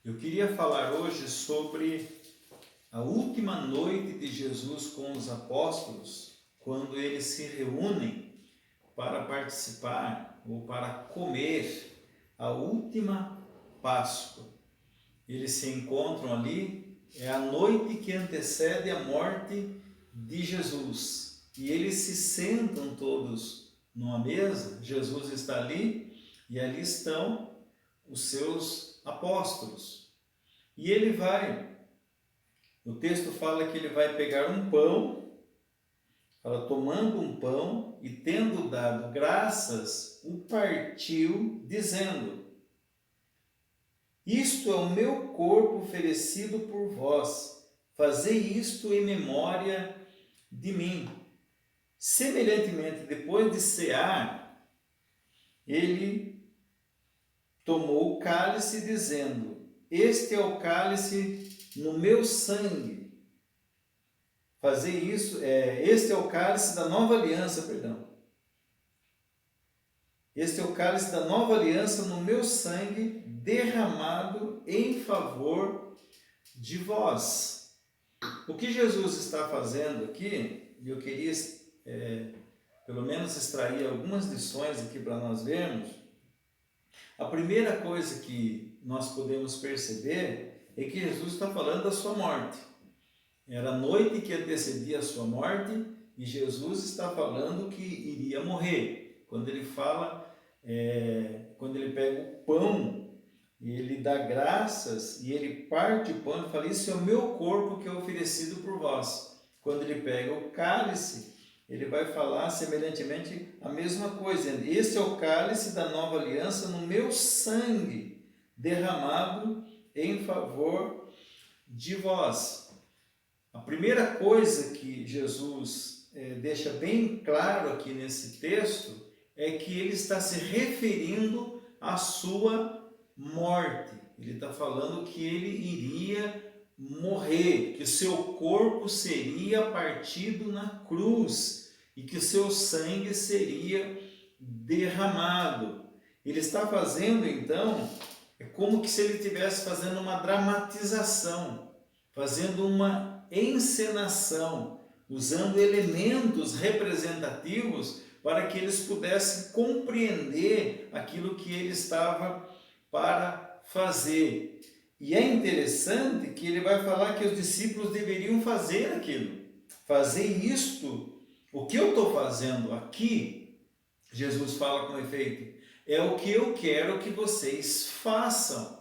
Eu queria falar hoje sobre a última noite de Jesus com os apóstolos, quando eles se reúnem para participar ou para comer a última Páscoa. Eles se encontram ali, é a noite que antecede a morte de Jesus. E eles se sentam todos numa mesa, Jesus está ali e ali estão os seus apóstolos. E ele vai, o texto fala que ele vai pegar um pão, fala, tomando um pão e tendo dado graças, o partiu, dizendo: isto é o meu corpo oferecido por vós, fazei isto em memória de mim. Semelhantemente, depois de cear, ele tomou o cálice, dizendo: este é o cálice no meu sangue. Fazer isso, este é o cálice da nova aliança, Este é o cálice da nova aliança no meu sangue, derramado em favor de vós. O que Jesus está fazendo aqui, e eu queria pelo menos extrair algumas lições aqui para nós vermos. A primeira coisa que nós podemos perceber é que Jesus está falando da sua morte. Era a noite que antecedia a sua morte e Jesus está falando que iria morrer. Quando ele fala, quando ele pega o pão, ele dá graças e ele parte o pão e fala: isso é o meu corpo que é oferecido por vós. Quando ele pega o cálice, ele vai falar semelhantemente a mesma coisa. Este é o cálice da nova aliança no meu sangue, derramado em favor de vós. A primeira coisa que Jesus deixa bem claro aqui nesse texto é que ele está se referindo à sua morte. Ele está falando que ele iria morrer, que seu corpo seria partido na cruz e que seu sangue seria derramado. Ele está fazendo, então, é como que se ele estivesse fazendo uma dramatização, fazendo uma encenação, usando elementos representativos para que eles pudessem compreender aquilo que ele estava para fazer. E é interessante que ele vai falar que os discípulos deveriam fazer aquilo, fazer isto. O que eu estou fazendo aqui, Jesus fala com efeito, é o que eu quero que vocês façam.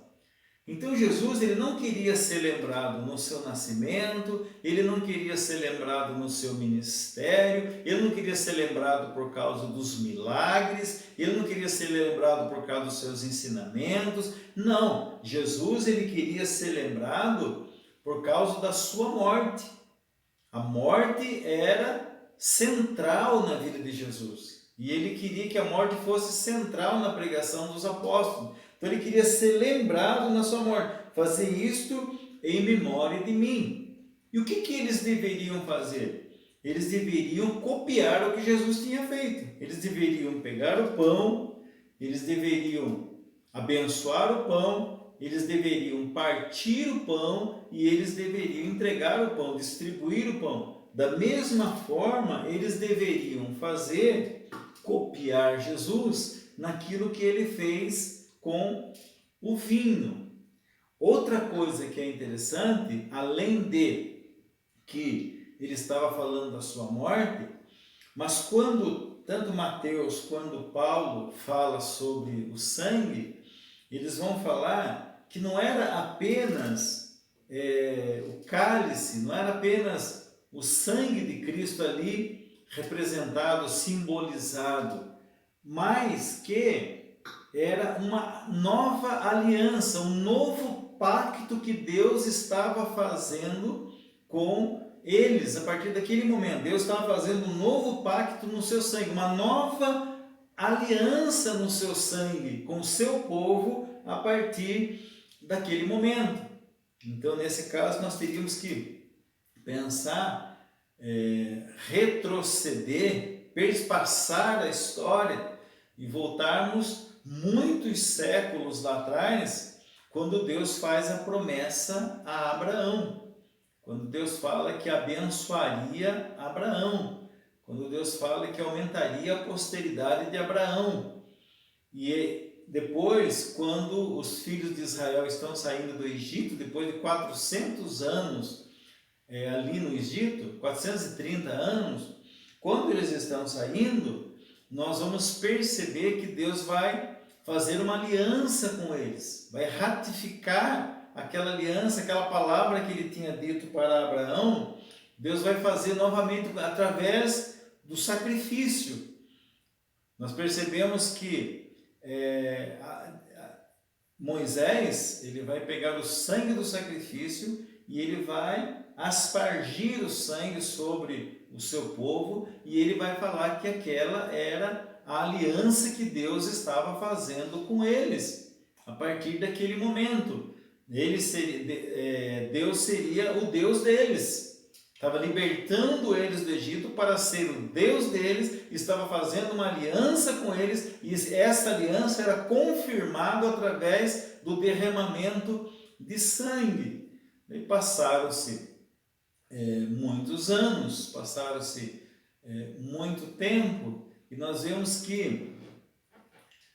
Então Jesus, ele não queria ser lembrado no seu nascimento, ele não queria ser lembrado no seu ministério, ele não queria ser lembrado por causa dos milagres, ele não queria ser lembrado por causa dos seus ensinamentos. Não, Jesus, ele queria ser lembrado por causa da sua morte. A morte era central na vida de Jesus e ele queria que a morte fosse central na pregação dos apóstolos. Então ele queria ser lembrado na sua morte, fazer isto em memória de mim. E o que eles deveriam fazer? Eles deveriam copiar o que Jesus tinha feito. Eles deveriam pegar o pão, eles deveriam abençoar o pão, eles deveriam partir o pão e eles deveriam entregar o pão, distribuir o pão. Da mesma forma, eles deveriam copiar Jesus naquilo que ele fez com o vinho. Outra coisa que é interessante, além de que ele estava falando da sua morte, mas quando tanto Mateus quanto Paulo fala sobre o sangue, eles vão falar que não era apenas o cálice, não era apenas o sangue de Cristo ali representado, simbolizado, mas que era uma nova aliança, um novo pacto que Deus estava fazendo com eles. A partir daquele momento, Deus estava fazendo um novo pacto no seu sangue, uma nova aliança no seu sangue, com o seu povo, a partir daquele momento. Então, nesse caso, nós teríamos que pensar, retroceder, perspassar a história e voltarmos muitos séculos lá atrás, quando Deus faz a promessa a Abraão. Quando Deus fala que abençoaria Abraão. Quando Deus fala que aumentaria a posteridade de Abraão. E depois, quando os filhos de Israel estão saindo do Egito, depois de 400 anos ali no Egito, 430 anos, quando eles estão saindo, nós vamos perceber que Deus vai fazer uma aliança com eles, vai ratificar aquela aliança, aquela palavra que ele tinha dito para Abraão. Deus vai fazer novamente através do sacrifício. Nós percebemos que Moisés, ele vai pegar o sangue do sacrifício e ele vai aspargir o sangue sobre o seu povo, e ele vai falar que aquela era a aliança que Deus estava fazendo com eles, a partir daquele momento. Deus seria o Deus deles, estava libertando eles do Egito para ser o Deus deles, estava fazendo uma aliança com eles, e essa aliança era confirmada através do derramamento de sangue. E passaram-se muitos anos, passaram-se muito tempo, e nós vemos que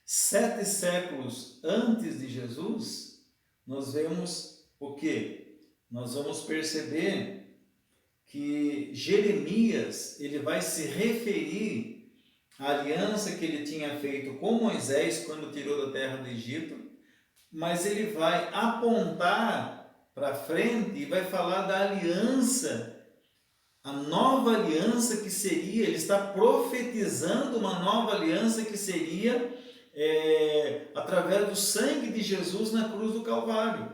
7 séculos antes de Jesus, nós vemos o quê? Nós vamos perceber que Jeremias, ele vai se referir à aliança que ele tinha feito com Moisés quando tirou da terra do Egito, mas ele vai apontar para frente e vai falar da aliança, a nova aliança que seria, ele está profetizando uma nova aliança que seria através do sangue de Jesus na cruz do Calvário.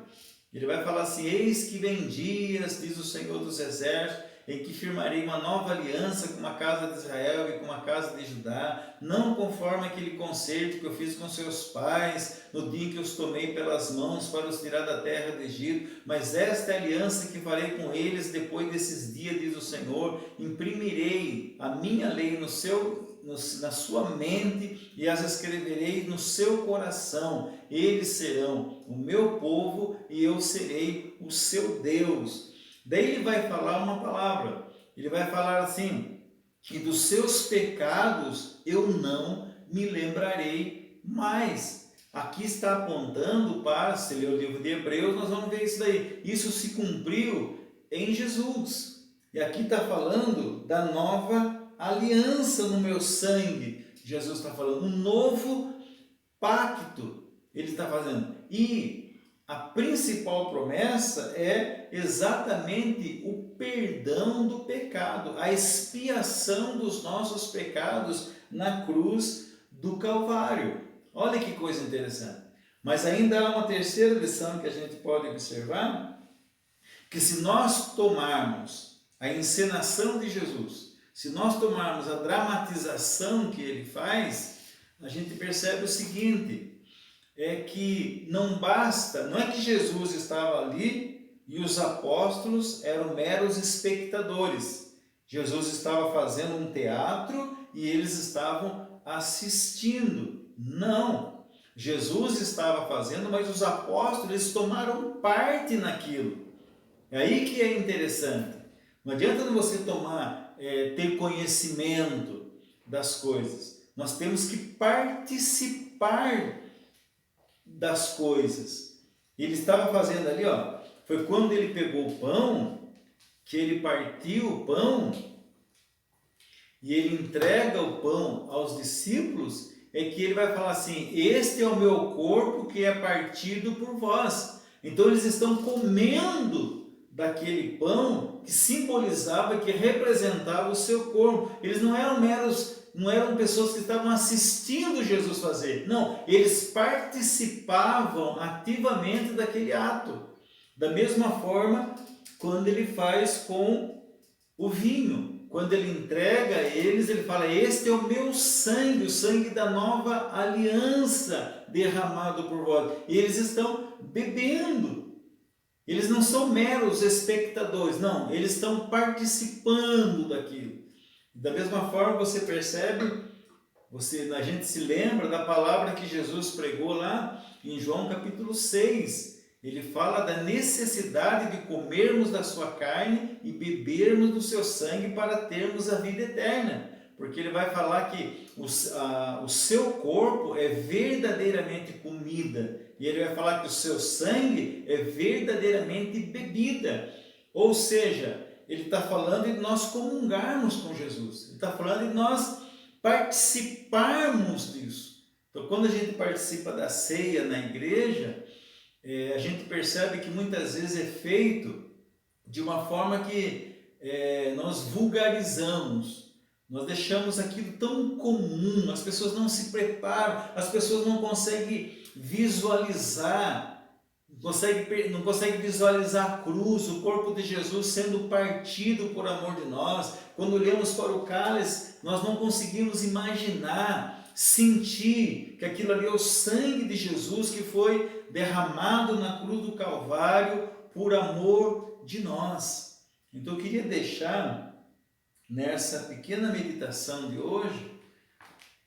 Ele vai falar assim: eis que vem dias, diz o Senhor dos Exércitos, em que firmarei uma nova aliança com a casa de Israel e com a casa de Judá, não conforme aquele concerto que eu fiz com seus pais, no dia em que os tomei pelas mãos para os tirar da terra do Egito, mas esta é a aliança que farei com eles depois desses dias, diz o Senhor. Imprimirei a minha lei na sua mente e as escreverei no seu coração. Eles serão o meu povo e eu serei o seu Deus. Daí ele vai falar uma palavra, ele vai falar assim, que dos seus pecados eu não me lembrarei mais. Aqui está apontando para, se ler o livro de Hebreus, nós vamos ver isso daí. Isso se cumpriu em Jesus. E aqui está falando da nova aliança no meu sangue. Jesus está falando, um novo pacto ele está fazendo. E a principal promessa é exatamente o perdão do pecado, a expiação dos nossos pecados na cruz do Calvário. Olha que coisa interessante. Mas ainda há uma terceira lição que a gente pode observar, que se nós tomarmos a encenação de Jesus, se nós tomarmos a dramatização que ele faz, a gente percebe o seguinte, é que não basta, não é que Jesus estava ali e os apóstolos eram meros espectadores. Jesus estava fazendo um teatro e eles estavam assistindo. Não, Jesus estava fazendo, mas os apóstolos eles tomaram parte naquilo. É aí que é interessante. Não adianta você ter conhecimento das coisas. Nós temos que participar das coisas. Ele estava fazendo ali, foi quando ele pegou o pão, que ele partiu o pão e ele entrega o pão aos discípulos, é que ele vai falar assim: este é o meu corpo que é partido por vós. Então eles estão comendo daquele pão que simbolizava, que representava o seu corpo. Eles não eram pessoas que estavam assistindo Jesus fazer. Não, eles participavam ativamente daquele ato. Da mesma forma, quando ele faz com o vinho. Quando ele entrega a eles, ele fala: este é o meu sangue, o sangue da nova aliança derramado por vós. E eles estão bebendo. Eles não são meros espectadores, não, eles estão participando daquilo. Da mesma forma, você percebe, a gente se lembra da palavra que Jesus pregou lá em João capítulo 6, Ele fala da necessidade de comermos da sua carne e bebermos do seu sangue para termos a vida eterna. Porque ele vai falar que o seu corpo é verdadeiramente comida. E ele vai falar que o seu sangue é verdadeiramente bebida. Ou seja, ele está falando de nós comungarmos com Jesus. Ele está falando de nós participarmos disso. Então, quando a gente participa da ceia na igreja, a gente percebe que muitas vezes é feito de uma forma que nós vulgarizamos, nós deixamos aquilo tão comum, as pessoas não se preparam, as pessoas não conseguem visualizar, não conseguem visualizar a cruz, o corpo de Jesus sendo partido por amor de nós. Quando olhamos para o cálice, nós não conseguimos imaginar, sentir que aquilo ali é o sangue de Jesus que foi derramado na cruz do Calvário por amor de nós. Então eu queria deixar nessa pequena meditação de hoje,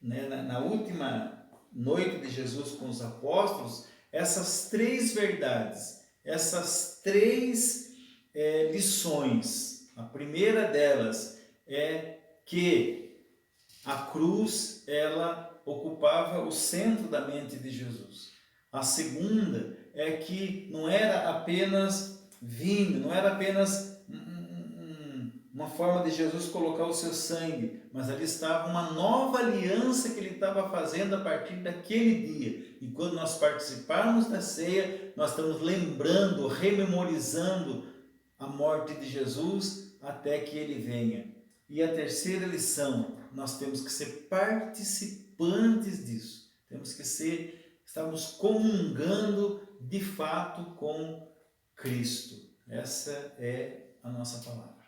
né, na última noite de Jesus com os apóstolos, essas três verdades, essas três lições. A primeira delas é que a cruz, ela ocupava o centro da mente de Jesus. A segunda é que não era apenas vinho, não era apenas uma forma de Jesus colocar o seu sangue, mas ali estava uma nova aliança que ele estava fazendo a partir daquele dia. E quando nós participarmos da ceia, nós estamos lembrando, rememorizando a morte de Jesus até que ele venha. E a terceira lição, nós temos que ser participantes disso. Estamos comungando de fato com Cristo. Essa é a nossa palavra.